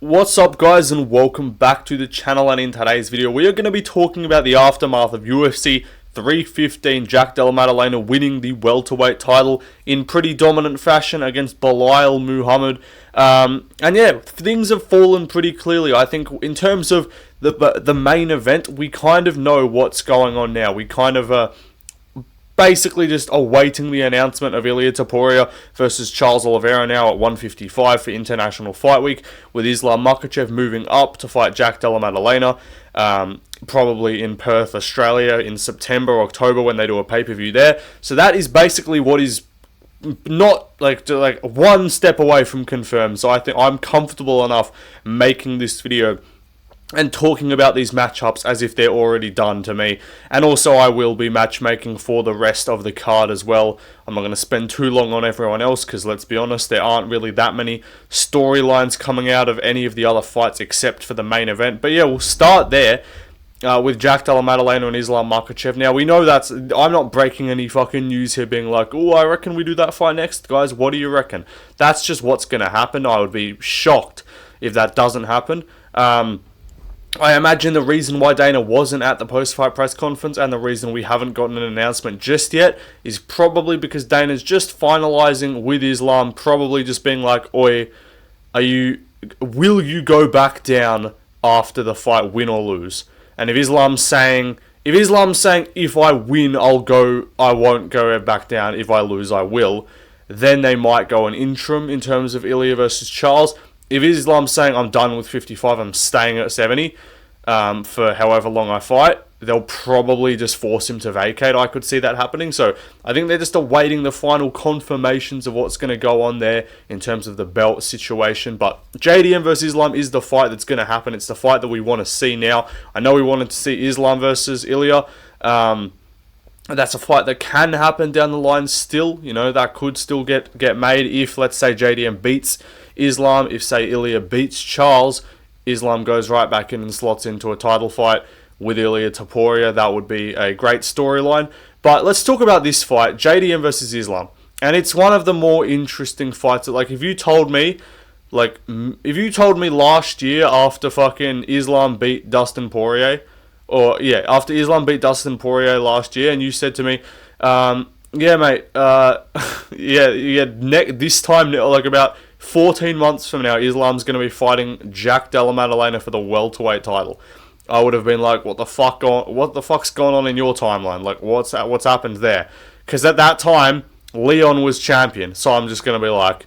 What's up, guys, and welcome back to the channel. And in today's video we are going to be talking about the aftermath of UFC 315, Jack Della Maddalena winning the welterweight title in pretty dominant fashion against Belal Muhammad. And yeah, things have fallen pretty clearly. I think in terms of the main event, we kind of know what's going on now. We kind of basically just awaiting the announcement of IIia Topuria versus Charles Oliveira now at 155 for International Fight Week, with Makhachev moving up to fight Jack Della Maddalena, probably in Perth, Australia in September or October when they do a pay-per-view there. So that is basically what is not like one step away from confirmed. So I think I'm comfortable enough making this video and talking about these matchups as if they're already done to me. And also I will be matchmaking for the rest of the card as well. I'm not going to spend too long on everyone else because, let's be honest, there aren't really that many storylines coming out of any of the other fights except for the main event. But yeah, we'll start there with Jack Della Maddalena and Makhachev. Now, we know that's... I'm not breaking any fucking news here being like, oh, I reckon we do that fight next. Guys, what do you reckon? That's just what's going to happen. I would be shocked if that doesn't happen. I imagine the reason why Dana wasn't at the post-fight press conference and the reason we haven't gotten an announcement just yet is probably because Dana's just finalizing with Islam, probably just being like, oi, will you go back down after the fight, win or lose? And if Islam's saying if I win, I won't go back down, if I lose, I will, then they might go an interim in terms of IIia versus Charles. If Islam's saying I'm done with 55, I'm staying at 70 for however long I fight, they'll probably just force him to vacate. I could see that happening. So I think they're just awaiting the final confirmations of what's going to go on there in terms of the belt situation. But JDM versus Islam is the fight that's going to happen. It's the fight that we want to see now. I know we wanted to see Islam versus IIia. That's a fight that can happen down the line still. You know, that could still get made if, let's say, JDM beats Islam. If, say, IIia beats Charles, Islam goes right back in and slots into a title fight with IIia Topuria. That would be a great storyline. But let's talk about this fight, JDM versus Islam. And it's one of the more interesting fights. Like, if you told me last year after fucking Islam beat Dustin Poirier, after Islam beat Dustin Poirier last year, and you said to me, yeah, mate, this time, like about 14 months from now, Islam's going to be fighting Jack Della Maddalena for the welterweight title, I would have been like, what the fuck's going on in your timeline? Like, what's happened there? Because at that time, Leon was champion, so I'm just going to be like,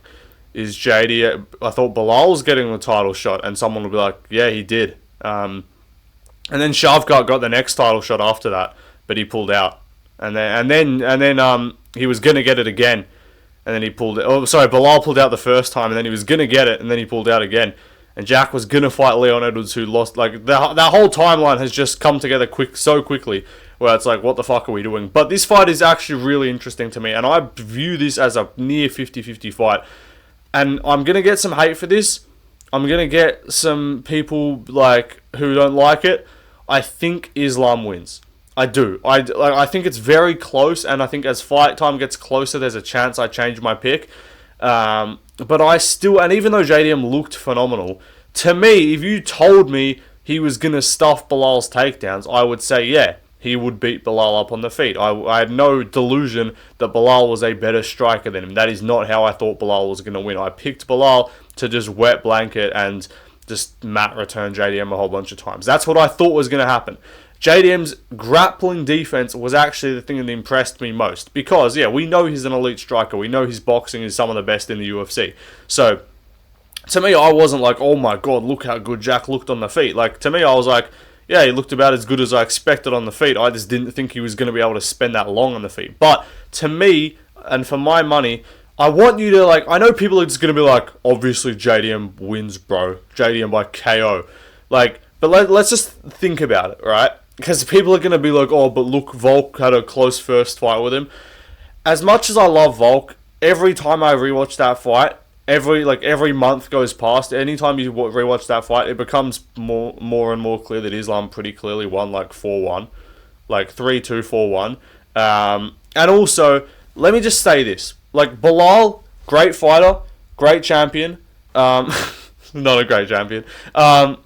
is JD... I thought Belal was getting the title shot, and someone would be like, yeah, he did. And then Shavkat got the next title shot after that, but he pulled out. And then he was gonna get it again, and then he pulled it. Oh, sorry, Belal pulled out the first time, and then he was gonna get it, and then he pulled out again. And Jack was gonna fight Leon Edwards, who lost. Like that whole timeline has just come together so quickly, where it's like, what the fuck are we doing? But this fight is actually really interesting to me, and I view this as a near 50-50 fight. And I'm gonna get some hate for this. I'm gonna get some people like who don't like it. I think Islam wins. I do. I think it's very close, and I think as fight time gets closer, there's a chance I change my pick. But I still, and even though JDM looked phenomenal, to me, if you told me he was going to stuff Belal's takedowns, I would say, yeah, he would beat Belal up on the feet. I had no delusion that Belal was a better striker than him. That is not how I thought Belal was going to win. I picked Belal to just wet blanket and just mat return JDM a whole bunch of times. That's what I thought was going to happen. JDM's grappling defense was actually the thing that impressed me most. Because, yeah, we know he's an elite striker. We know his boxing is some of the best in the UFC. So, to me, I wasn't like, oh my god, look how good Jack looked on the feet. Like, to me, I was like, yeah, he looked about as good as I expected on the feet. I just didn't think he was going to be able to spend that long on the feet. But, to me, and for my money, I want you to, like, I know people are just going to be like, obviously JDM wins, bro. JDM by KO. Like, but let's just think about it, right? Because people are going to be like, oh, but look, Volk had a close first fight with him. As much as I love Volk, every time I rewatch that fight, every month goes past, anytime you rewatch that fight, it becomes more and more clear that Islam pretty clearly won, like 4-1. Like 3-2, 4-1. And also, let me just say this. Like, Belal, great fighter, great champion. Not a great champion.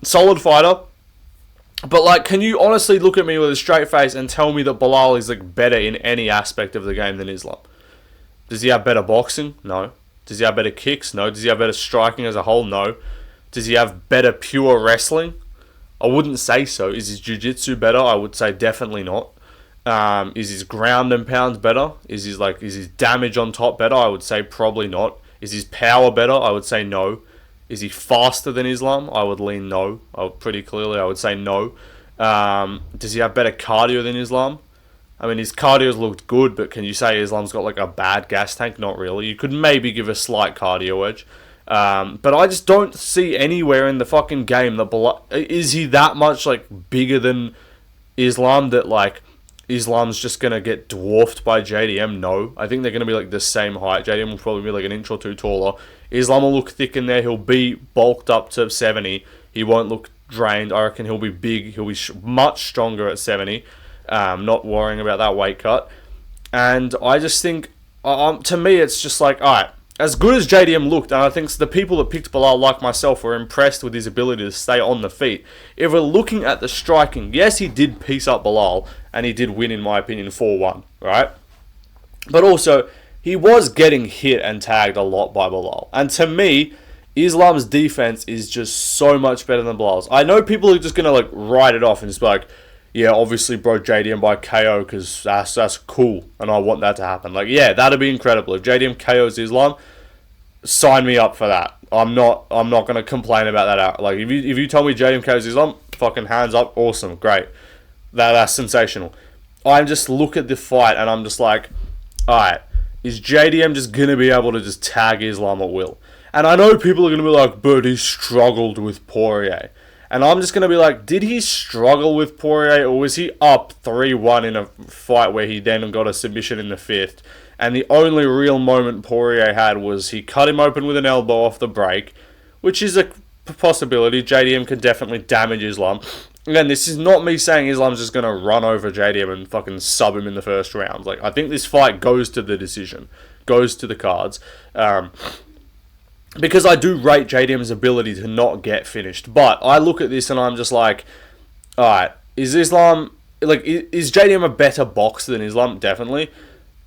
Solid fighter. But, like, can you honestly look at me with a straight face and tell me that Belal is, like, better in any aspect of the game than Islam? Does he have better boxing? No. Does he have better kicks? No. Does he have better striking as a whole? No. Does he have better pure wrestling? I wouldn't say so. Is his jiu-jitsu better? I would say definitely not. Is his ground and pound better? Is his damage on top better? I would say probably not. Is his power better? I would say no. Is he faster than Islam? I would lean no. Pretty clearly, I would say no. Does he have better cardio than Islam? I mean, his cardio's looked good, but can you say Islam's got like a bad gas tank? Not really. You could maybe give a slight cardio edge. But I just don't see anywhere in the fucking game that is he that much like bigger than Islam that like Islam's just going to get dwarfed by JDM? No. I think they're going to be like the same height. JDM will probably be like an inch or two taller. Islam will look thick in there. He'll be bulked up to 70. He won't look drained. I reckon he'll be big. He'll be much stronger at 70. Not worrying about that weight cut. And I just think, to me, it's just like, alright, as good as JDM looked, and I think the people that picked Belal, like myself, were impressed with his ability to stay on the feet. If we're looking at the striking, yes, he did piece up Belal, and he did win, in my opinion, 4-1, right? But also, he was getting hit and tagged a lot by Belal. And to me, Islam's defense is just so much better than Belal's. I know people are just going to like write it off and just be like, yeah, obviously broke JDM by KO because that's cool, and I want that to happen. Like, yeah, that'd be incredible. If JDM KOs Islam, sign me up for that. I'm not going to complain about that out. Like, if you tell me JDM KOs Islam, fucking hands up, awesome, great. That's sensational. I just look at the fight and I'm just like, alright, is JDM just going to be able to just tag Islam at will? And I know people are going to be like, but he struggled with Poirier. And I'm just going to be like, did he struggle with Poirier, or was he up 3-1 in a fight where he then got a submission in the 5th? And the only real moment Poirier had was he cut him open with an elbow off the break, which is a possibility. JDM can definitely damage Islam. Again, this is not me saying Islam's just going to run over JDM and fucking sub him in the first round. Like, I think this fight goes to the decision, goes to the cards. Because I do rate JDM's ability to not get finished. But I look at this and I'm just like, alright, is Islam, like, is JDM a better boxer than Islam? Definitely.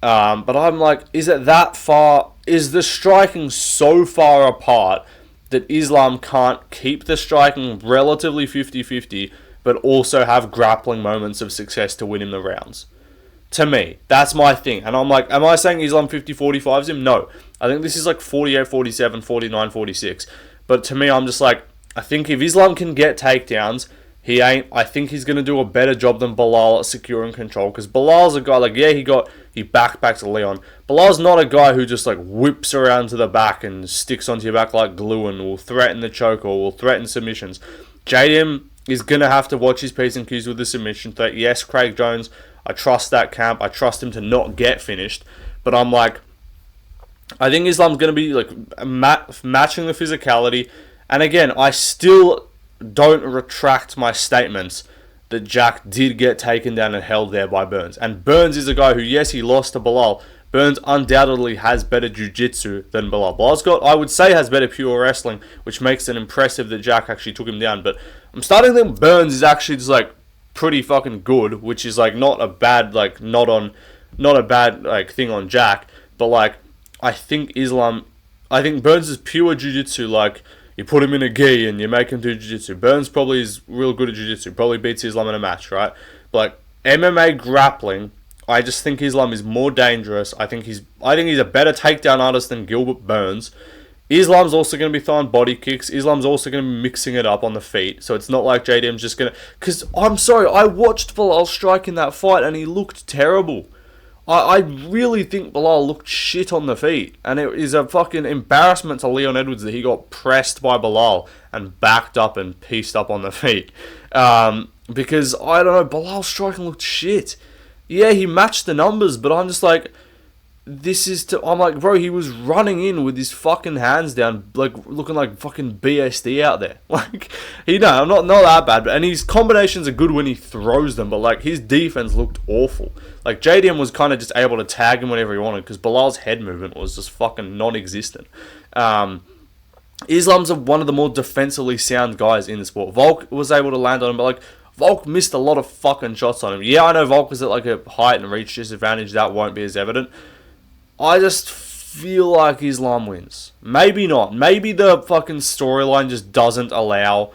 But I'm like, is it that far, is the striking so far apart that Islam can't keep the striking relatively 50-50, but also have grappling moments of success to win him the rounds? To me, that's my thing. And I'm like, am I saying Islam 50-45s him? No. I think this is like 48-47, 49-46. But to me, I'm just like, I think if Islam can get takedowns, I think he's going to do a better job than Belal at securing control. Because Belal's a guy, like, yeah, he backpacks Leon. Belal's not a guy who just like whips around to the back and sticks onto your back like glue and will threaten the choke or will threaten submissions. JDM is going to have to watch his P's and Q's with the submission threat. Yes, Craig Jones, I trust that camp. I trust him to not get finished. But I'm like, I think Islam's going to be like matching the physicality. And again, I still don't retract my statements that Jack did get taken down and held there by Burns. And Burns is a guy who, yes, he lost to Belal. Burns undoubtedly has better jiu-jitsu than Belal. Belal's got, I would say, has better pure wrestling, which makes it impressive that Jack actually took him down. But I'm starting to think Burns is actually just like pretty fucking good, which is like not a bad like not a bad like thing on Jack, but like I think Burns is pure jiu-jitsu. Like, you put him in a gi and you make him do jiu-jitsu. Burns probably is real good at jiu-jitsu, probably beats Islam in a match, right? But like MMA grappling, I just think Islam is more dangerous. I think he's a better takedown artist than Gilbert Burns. Islam's also going to be throwing body kicks. Islam's also going to be mixing it up on the feet. So it's not like JDM's just going to... Because, I'm sorry, I watched Belal strike in that fight and he looked terrible. I really think Belal looked shit on the feet. And it is a fucking embarrassment to Leon Edwards that he got pressed by Belal and backed up and pieced up on the feet. Because, I don't know, Belal's striking looked shit. Yeah, he matched the numbers, but I'm just like... I'm like, bro, he was running in with his fucking hands down, like, looking like fucking BSD out there. Like, I'm not that bad, and his combinations are good when he throws them, but, like, his defense looked awful. Like, JDM was kind of just able to tag him whenever he wanted, because Belal's head movement was just fucking non-existent. And Islam's one of the more defensively sound guys in the sport. Volk was able to land on him, but like Volk missed a lot of fucking shots on him. Yeah, I know Volk was at like a height and reach disadvantage. That won't be as evident. I just feel like Islam wins. Maybe not. Maybe the fucking storyline just doesn't allow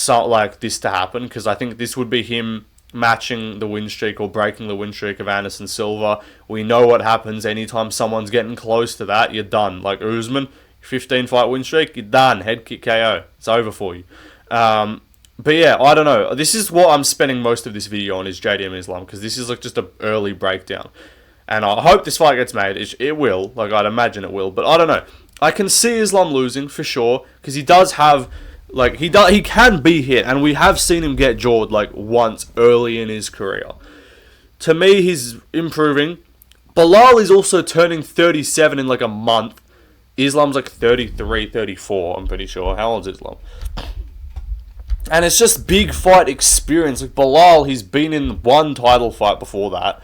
like this to happen, because I think this would be him matching the win streak or breaking the win streak of Anderson Silva. We know what happens anytime someone's getting close to that. You're done. Like Usman, 15 fight win streak, you're done. Head kick KO. It's over for you. But yeah, I don't know. This is what I'm spending most of this video on, is JDM Islam, because this is like just an early breakdown. And I hope this fight gets made. It will. Like, I'd imagine it will. But I don't know. I can see Islam losing for sure, because he does have, like, he can be hit, and we have seen him get jawed like once early in his career. To me, he's improving. Belal is also turning 37 in like a month. Islam's like 33, 34, I'm pretty sure. How old is Islam? And it's just big fight experience. Like Belal, he's been in one title fight before that.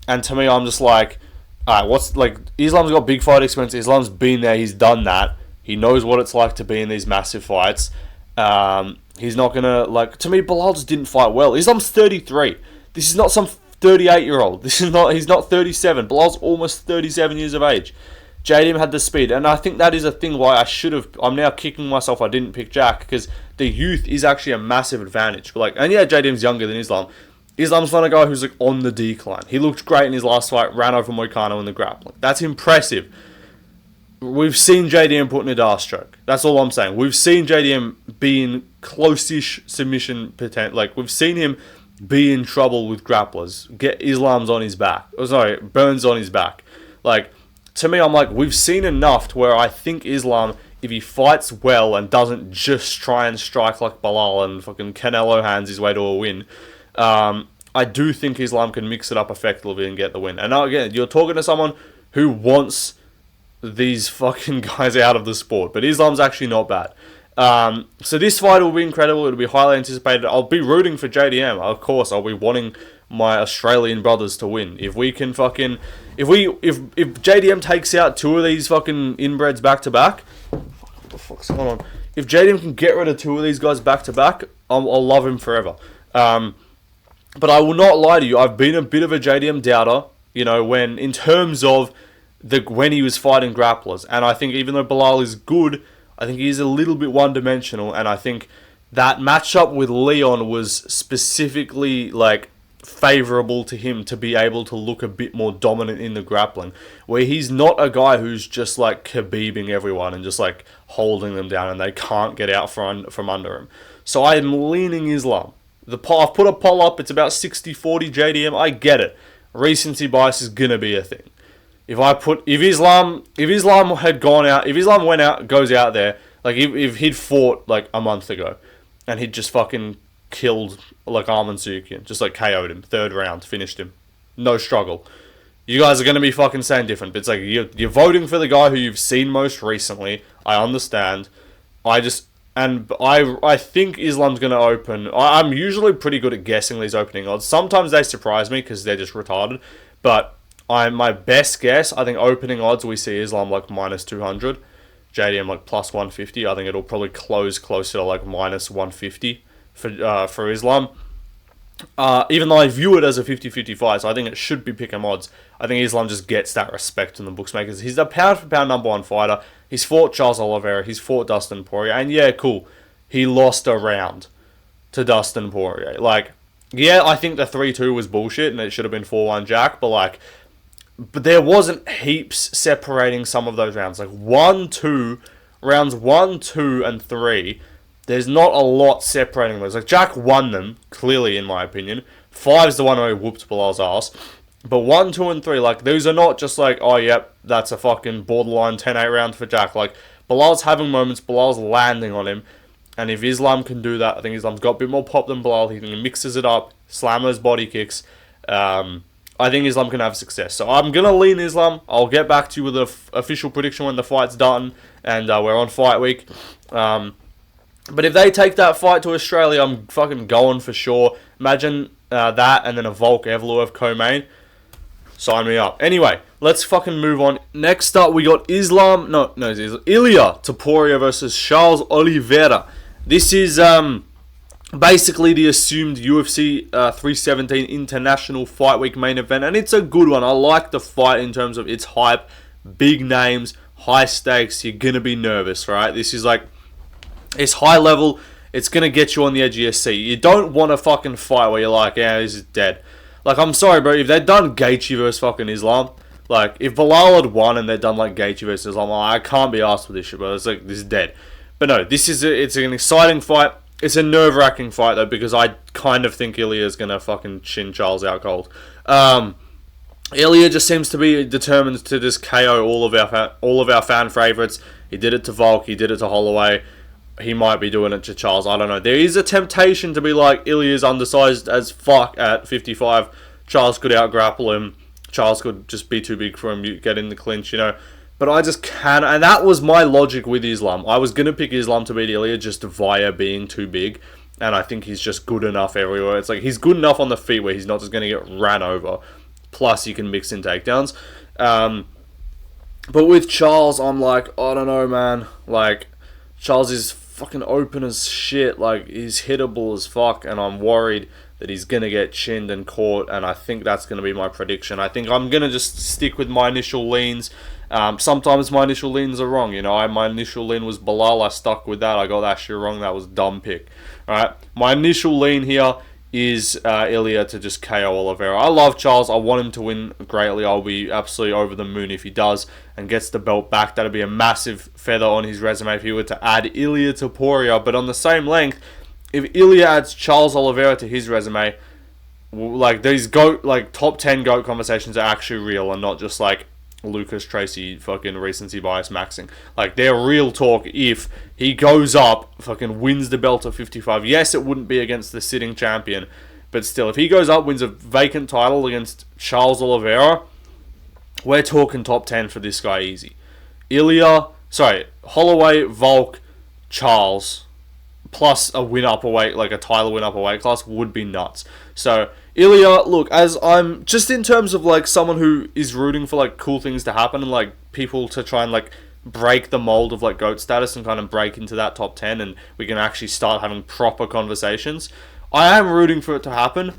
And to me, I'm just like, alright, what's like, Islam's got big fight experience. Islam's been there, he's done that. He knows what it's like to be in these massive fights. He's not gonna, like, to me, Belal just didn't fight well. Islam's 33. This is not some 38-year-old. He's not 37. Belal's almost 37 years of age. JDM had the speed, and I think that is a thing why I'm now kicking myself I didn't pick Jack, because the youth is actually a massive advantage. But like, and yeah, JDM's younger than Islam. Islam's not a guy who's like on the decline. He looked great in his last fight, ran over Moicano in the grappling. That's impressive. We've seen JDM put in a dark stroke. That's all I'm saying. We've seen JDM be in close-ish submission potential. Like, we've seen him be in trouble with grapplers. Get Islam's on his back. Oh, sorry, Burns on his back. Like, to me, I'm like, we've seen enough to where I think Islam, if he fights well and doesn't just try and strike like Belal and fucking Canelo hands his way to a win, I do think Islam can mix it up effectively and get the win. And again, you're talking to someone who wants these fucking guys out of the sport, but Islam's actually not bad. So this fight will be incredible. It'll be highly anticipated. I'll be rooting for JDM. Of course, I'll be wanting my Australian brothers to win. If we can fucking, if JDM takes out two of these fucking inbreds back to back, what the fuck's going on? If JDM can get rid of two of these guys back to back, I'll love him forever. But I will not lie to you. I've been a bit of a JDM doubter. You know, when in terms of when he was fighting grapplers, and I think even though Belal is good, I think he's a little bit one-dimensional, and I think that matchup with Leon was specifically like favourable to him to be able to look a bit more dominant in the grappling, where he's not a guy who's just like Khabibing everyone and just like holding them down and they can't get out from under him. So I'm leaning Islam. I've put a poll up, it's about 60-40 JDM, I get it. Recency bias is gonna be a thing. If Islam had gone out, if Islam goes out there, like if he'd fought like a month ago, and he'd just fucking killed like Arman Tsarukyan, just like KO'd him, third round, finished him, no struggle. You guys are gonna be fucking saying different, but it's like you're voting for the guy who you've seen most recently. I understand. I think Islam's gonna open. I'm usually pretty good at guessing these opening odds. Sometimes they surprise me because they're just retarded, but my best guess, I think opening odds we see Islam like minus 200, JDM like plus 150. I think it'll probably close closer to like minus 150 for Islam. Even though I view it as a 50-50 fight, so I think it should be pick 'em odds. I think Islam just gets that respect from the bookmakers. He's the pound-for-pound number one fighter. He's fought Charles Oliveira. He's fought Dustin Poirier. And yeah, cool. He lost a round to Dustin Poirier. Like, yeah, I think the 3-2 was bullshit and it should have been 4-1 Jack, but there wasn't heaps separating some of those rounds. Like rounds 1, 2, and 3, there's not a lot separating those. Like, Jack won them, clearly, in my opinion. 5 is the one where he whooped Belal's ass. But 1, 2, and 3, like, those are not just like, oh, yep, that's a fucking borderline 10-8 round for Jack. Like, Belal's having moments, Belal's landing on him. And if Islam can do that, I think Islam's got a bit more pop than Belal. He mixes it up, slam those body kicks. I think Islam can have success. So I'm going to lean Islam. I'll get back to you with an official prediction when the fight's done. And we're on fight week. But if they take that fight to Australia, I'm fucking going for sure. Imagine that and then a Volk Evloev co-main. Sign me up. Anyway, let's fucking move on. Next up, we got IIia Topuria versus Charles Oliveira. This is basically the assumed UFC 317 International Fight Week main event, and it's a good one. I like the fight in terms of its hype, big names, high stakes. You're gonna be nervous, right? This is like, it's high level. It's gonna get you on the edge of your seat. You don't want a fucking fight where you're like, yeah, this is dead. Like, I'm sorry, bro. If they'd done Gaethje versus fucking Islam, like, if Belal had won and they'd done, like, Gaethje versus Islam, I can't be asked for this shit, bro. It's like, this is dead. But no, it's an exciting fight. It's a nerve-wracking fight, though, because I kind of think IIia's going to fucking chin Charles out cold. IIia just seems to be determined to just KO all of our fan favourites. He did it to Volk. He did it to Holloway. He might be doing it to Charles. I don't know. There is a temptation to be like, IIia's undersized as fuck at 55. Charles could out-grapple him. Charles could just be too big for him. You get in the clinch, you know. But I just can't. And that was my logic with Islam. I was going to pick Islam to beat IIia just via being too big. And I think he's just good enough everywhere. It's like, he's good enough on the feet where he's not just going to get ran over. Plus, he can mix in takedowns. But with Charles, I'm like, I don't know, man. Like, Charles is fucking open as shit. Like, he's hittable as fuck. And I'm worried that he's going to get chinned and caught. And I think that's going to be my prediction. I think I'm going to just stick with my initial leans. Sometimes my initial leans are wrong. You know, my initial lean was Belal. I stuck with that. I got that shit wrong. That was a dumb pick. Alright, my initial lean here is IIia to just KO Oliveira. I love Charles. I want him to win greatly. I'll be absolutely over the moon if he does and gets the belt back. That'd be a massive feather on his resume if he were to add IIia to Topuria. But on the same length, if IIia adds Charles Oliveira to his resume, like, these GOAT, like, top 10 GOAT conversations are actually real and not just like Lucas Tracy fucking recency bias maxing. Like, they're real talk. If he goes up, fucking wins the belt at 55, yes, it wouldn't be against the sitting champion, but still, if he goes up, wins a vacant title against Charles Oliveira, we're talking top 10 for this guy easy. Holloway, Volk, Charles, plus a win up a weight, like a title win up a weight class, would be nuts. So IIia, look, as I'm just in terms of like someone who is rooting for like cool things to happen and like people to try and like break the mold of like GOAT status and kind of break into that top 10 and we can actually start having proper conversations. I am rooting for it to happen,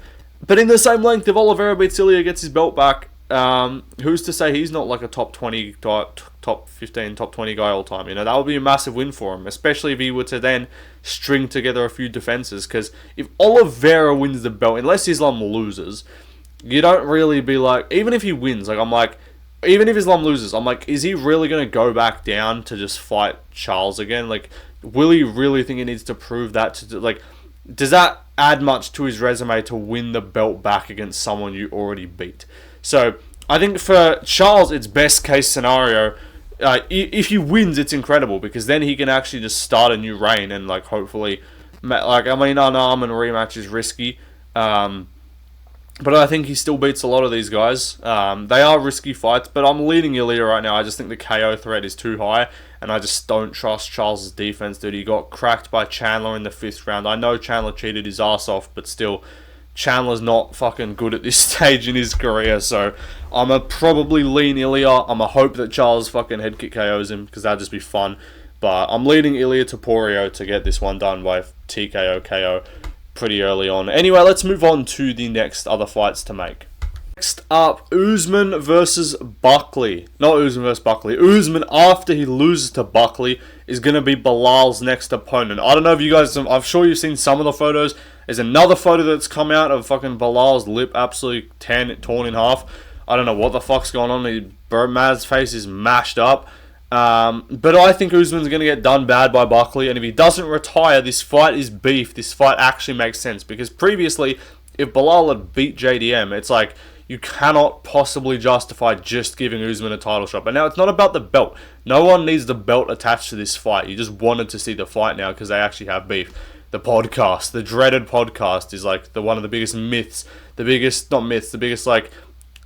but in the same length, if Oliveira beats IIia, gets his belt back, who's to say he's not like a top 20, top 15, top 20 guy all time? You know, that would be a massive win for him, especially if he were to then string together a few defenses. Because if Oliveira wins the belt, unless Islam loses, you don't really be like, even if he wins, like, I'm like, even if Islam loses, I'm like, is he really going to go back down to just fight Charles again? Like, will he really think he needs to prove that to, like, does that add much to his resume to win the belt back against someone you already beat? So I think for Charles, it's best case scenario. If he wins, it's incredible because then he can actually just start a new reign and like hopefully, like, I mean, an arm and rematch is risky, but I think he still beats a lot of these guys. They are risky fights, but I'm leading IIia right now. I just think the KO threat is too high, and I just don't trust Charles' defense, dude. He got cracked by Chandler in the 5th round. I know Chandler cheated his ass off, but still, Chandler's not fucking good at this stage in his career, so I'ma probably lean IIia. I'ma hope that Charles fucking head kick KOs him, because that'd just be fun. But I'm leading IIia to Topuria to get this one done by TKO, KO pretty early on. Anyway, let's move on to the next other fights to make. Next up, Usman versus Buckley. Not Usman versus Buckley. Usman, after he loses to Buckley, is going to be Belal's next opponent. I don't know if you guys, I'm sure you've seen some of the photos. There's another photo that's come out of fucking Belal's lip absolutely torn in half. I don't know what the fuck's going on. Maz's face is mashed up. But I think Usman's going to get done bad by Buckley. And if he doesn't retire, this fight is beef. This fight actually makes sense. Because previously, if Belal had beat JDM, it's like, you cannot possibly justify just giving Usman a title shot. But now it's not about the belt. No one needs the belt attached to this fight. You just wanted to see the fight now because they actually have beef. The podcast, the dreaded podcast, is like one of the biggest myths. The biggest, not myths, the biggest like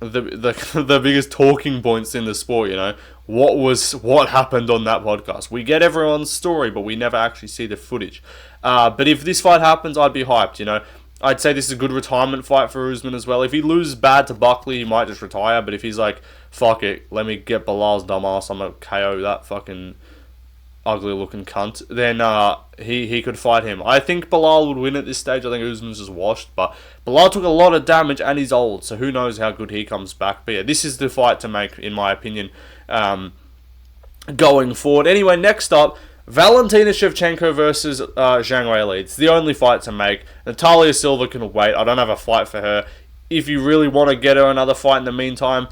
the biggest talking points in the sport. You know, what happened on that podcast? We get everyone's story, but we never actually see the footage. But if this fight happens, I'd be hyped. You know. I'd say this is a good retirement fight for Usman as well. If he loses bad to Buckley, he might just retire. But if he's like, fuck it, let me get Belal's dumbass, I'm going to KO that fucking ugly looking cunt, then he could fight him. I think Belal would win at this stage. I think Usman's just washed, but Belal took a lot of damage and he's old, so who knows how good he comes back. But yeah, this is the fight to make, in my opinion, going forward. Anyway, next up, Valentina Shevchenko versus Zhang Weili. It's the only fight to make. Natalia Silva can wait. I don't have a fight for her. If you really want to get her another fight in the meantime,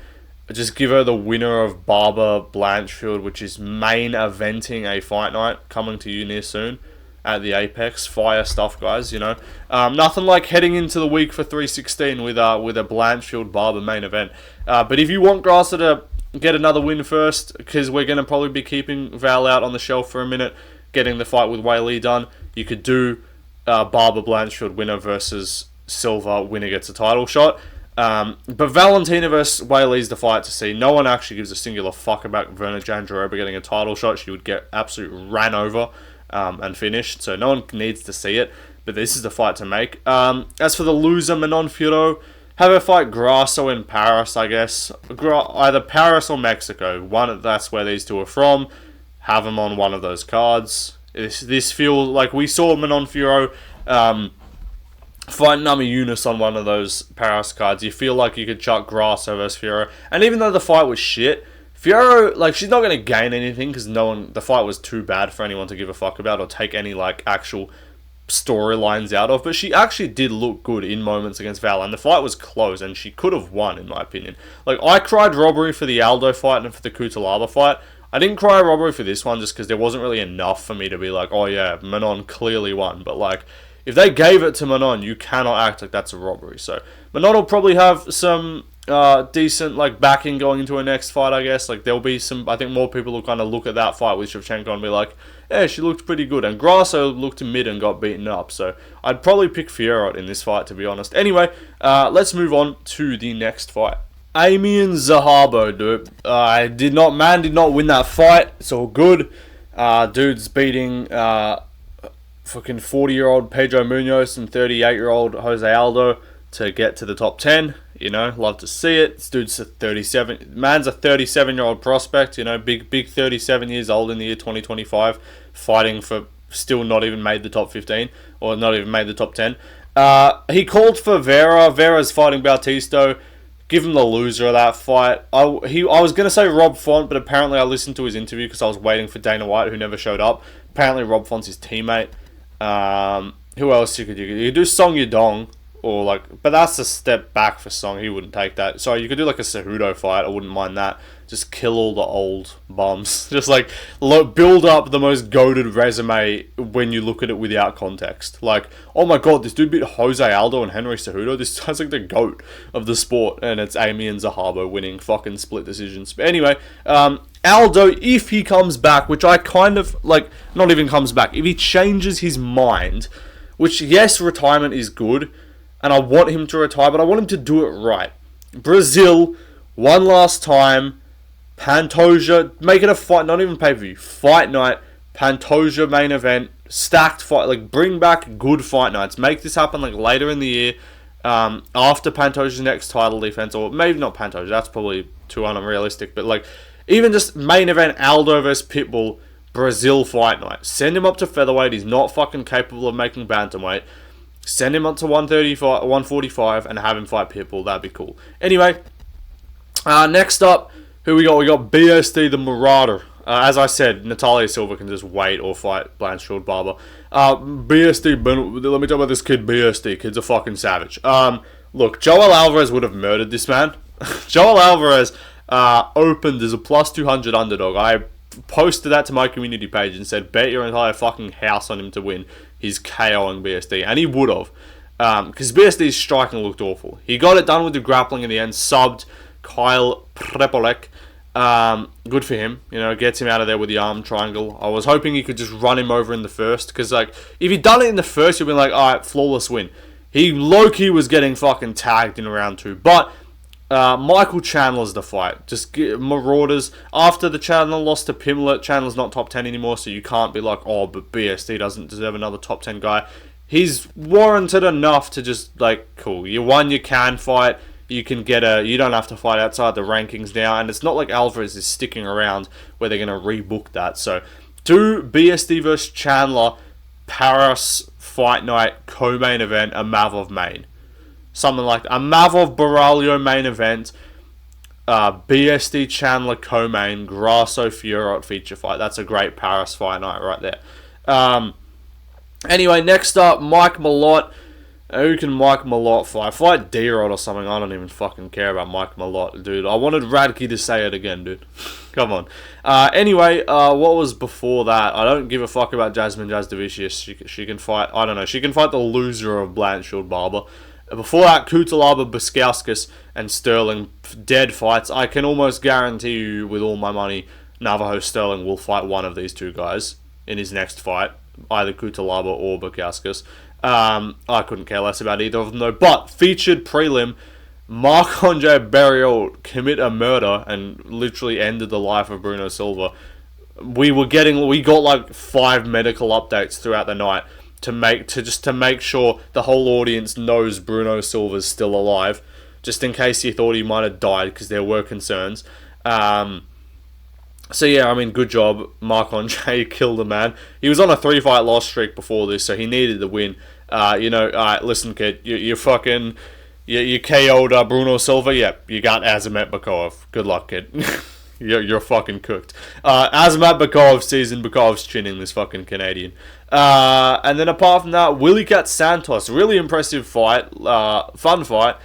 just give her the winner of Barber Blanchfield, which is main eventing a fight night coming to you near soon at the Apex. Fire stuff, guys, you know. Nothing like heading into the week for 316 with a Blanchfield Barber main event. But if you want Grasser to get another win first, because we're going to probably be keeping Val out on the shelf for a minute, getting the fight with Weili done, you could do Barber Blanchfield winner versus Silva, winner gets a title shot. But Valentina versus Weili is the fight to see. No one actually gives a singular fuck about Verna Jandiroba getting a title shot. She would get absolutely ran over and finished, so no one needs to see it. But this is the fight to make. As for the loser, Manon Fiorot, have her fight Grasso in Paris, I guess. Either Paris or Mexico. That's where these two are from. Have them on one of those cards. This feels like we saw Manon Fiorot fight Nami Yunus on one of those Paris cards. You feel like you could chuck Grasso versus Fiorot. And even though the fight was shit, Fiorot, like, she's not going to gain anything because the fight was too bad for anyone to give a fuck about or take any, like, actual storylines out of. But she actually did look good in moments against Val. And the fight was close and she could have won, in my opinion. Like, I cried robbery for the Aldo fight and for the Kutalaba fight. I didn't cry robbery for this one just because there wasn't really enough for me to be like, oh yeah, Manon clearly won. But, like, if they gave it to Manon, you cannot act like that's a robbery. So Manon will probably have some decent like backing going into her next fight, I guess. Like there'll be some, I think more people will kind of look at that fight with Shevchenko and be like, yeah, she looked pretty good. And Grasso looked mid and got beaten up. So I'd probably pick Fiorot in this fight, to be honest. Anyway, let's move on to the next fight. Amian Zahabo, dude. Man did not win that fight. It's all good. Dude's beating fucking 40-year-old Pedro Munoz and 38-year-old Jose Aldo to get to the top 10. You know, love to see it. This dude's a 37-year-old prospect, you know, big 37 years old in the year 2025, fighting for still not even made the top 15, or not even made the top 10. He called for Vera. Vera's fighting Bautista. Give him the loser of that fight. I was going to say Rob Font, but apparently I listened to his interview because I was waiting for Dana White, who never showed up. Apparently Rob Font's his teammate. Who else you could do? You could do Song Yudong, or like, but that's a step back for Song. He wouldn't take that. So you could do like a Cejudo fight. I wouldn't mind that. Just kill all the old bums. Just like build up the most goated resume when you look at it without context. Like, oh my god, this dude beat Jose Aldo and Henry Cejudo. This sounds like the GOAT of the sport, and it's Amian Zahabo winning fucking split decisions. But anyway, Aldo, if he comes back, which I kind of, like, not even comes back, if he changes his mind, which, yes, retirement is good, and I want him to retire, but I want him to do it right. Brazil, one last time, Pantoja, make it a fight, not even pay-per-view, fight night, Pantoja main event, stacked fight, like, bring back good fight nights, make this happen, like, later in the year, after Pantoja's next title defense, or maybe not Pantoja, that's probably too unrealistic, but, like, even just main event Aldo versus Pitbull, Brazil fight night. Send him up to featherweight. He's not fucking capable of making bantamweight. Send him up to 145 and have him fight Pitbull. That'd be cool. Anyway, next up, who we got? We got BSD the Marauder. As I said, Natalia Silva can just wait or fight Blanchfield Barber. BSD, let me talk about this kid BSD. Kid's a fucking savage. Look, Joel Alvarez would have murdered this man. Joel Alvarez opened as a plus 200 underdog. I posted that to my community page and said, bet your entire fucking house on him to win. He's KOing BSD, and he would have, because BSD's striking looked awful. He got it done with the grappling in the end, subbed Kyle Prepolek. Good for him, you know, gets him out of there with the arm triangle. I was hoping he could just run him over in the first, because, like, if he'd done it in the first, you'd be like, alright, flawless win. He low-key was getting fucking tagged in round 2, but Michael Chandler's the fight. Just Marauders. After the Chandler lost to Pimlet, Chandler's not top 10 anymore, so you can't be like, oh, but BSD doesn't deserve another top 10 guy. he's warranted enough to just, like, cool, you won, you can fight, you can get you don't have to fight outside the rankings now, and it's not like Alvarez is sticking around where they're going to rebook that. So, do BSD versus Chandler, Paris Fight Night co-main event, a Mavov main. Something like that. A Mavov Baralio main event, BSD Chandler co-main, Grasso Fiorot feature fight. That's a great Paris Fight Night right there. Anyway, next up, Mike Malott. Who can Mike Malott fight? Fight D-Rod or something. I don't even fucking care about Mike Malott, dude. I wanted Radke to say it again, dude. Come on. Anyway, what was before that? I don't give a fuck about Jasmine Jasdavicius. She can fight, I don't know, she can fight the loser of Blanchfield Barber. Before that, Kutalaba, Buskauskas, and Sterling, dead fights. I can almost guarantee you with all my money, Navajo Sterling will fight one of these two guys in his next fight. Either Kutalaba or Bukauskas. I couldn't care less about either of them though. But featured prelim, Marc-Andre Barriault commit a murder and literally ended the life of Bruno Silva. We got like 5 medical updates throughout the night to make sure the whole audience knows Bruno Silva's still alive, just in case you thought he might have died, because there were concerns. So yeah, I mean, good job. Marc-Andre killed a man. He was on a 3-fight loss streak before this, so he needed the win. Alright, listen, kid, you KO'd Bruno Silva. Yep, you got Azamat Bakov. Good luck, kid. you're fucking cooked. Azamat Bakov season, Bakov's chinning this fucking Canadian. And then apart from that, Willie Cat Santos, really impressive fight, fun fight.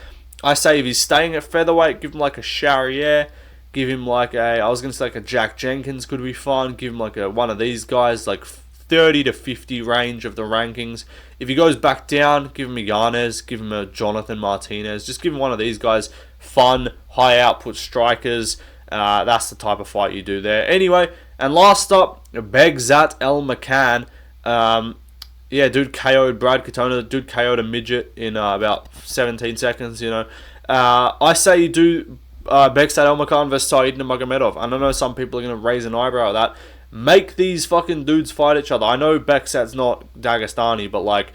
I say if he's staying at featherweight, give him like a Charrier. Give him like I was going to say like a Jack Jenkins could be fun. Give him like one of these guys, like 30 to 50 range of the rankings. If he goes back down, give him a Yanez, give him a Jonathan Martinez. Just give him one of these guys. Fun, high output strikers. That's the type of fight you do there. Anyway, and last up, Begzat El Makan. Yeah, dude KO'd Brad Katona. Dude KO'd a midget in about 17 seconds, you know. I say you do Begzat Elmakan versus Said Nurmagomedov. I know some people are going to raise an eyebrow at that. Make these fucking dudes fight each other. I know Begzat's not Dagestani, but like,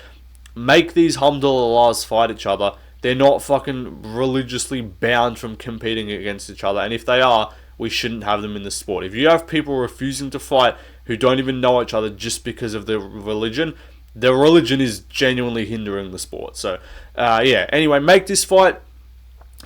make these Hamdullahs fight each other. They're not fucking religiously bound from competing against each other, and if they are, we shouldn't have them in the sport. If you have people refusing to fight who don't even know each other just because of their religion is genuinely hindering the sport. So, yeah, anyway, make this fight.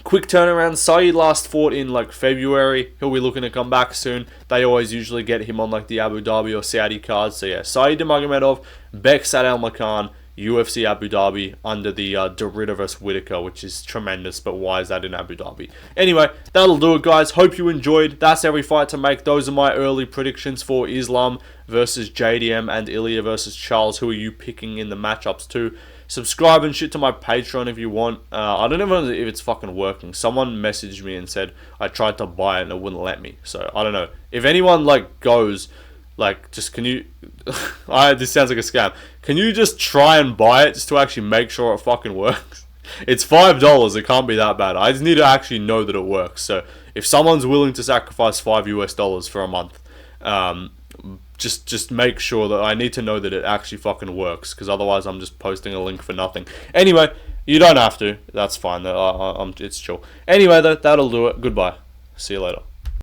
Quick turnaround. Saeed last fought in like February. He'll be looking to come back soon. They always usually get him on like the Abu Dhabi or Saudi cards. So yeah, Saeed Nurmagomedov, Begzat Elmakan, UFC Abu Dhabi under the Derrida vs Whitaker, which is tremendous. But why is that in Abu Dhabi? Anyway, that'll do it, guys. Hope you enjoyed. That's every fight to make. Those are my early predictions for Islam versus JDM and IIia versus Charles. Who are you picking in the matchups too? Subscribe and shit to my Patreon if you want. I don't even know if it's fucking working. Someone messaged me and said I tried to buy it and it wouldn't let me. So, I don't know. If anyone, like, goes, like, just can you... this sounds like a scam. Can you just try and buy it just to actually make sure it fucking works? It's $5. It can't be that bad. I just need to actually know that it works. So, if someone's willing to sacrifice $5 for a month, just make sure that I need to know that it actually fucking works, because otherwise I'm just posting a link for nothing. Anyway, you don't have to. That's fine. It's chill. Anyway, that'll do it. Goodbye. See you later.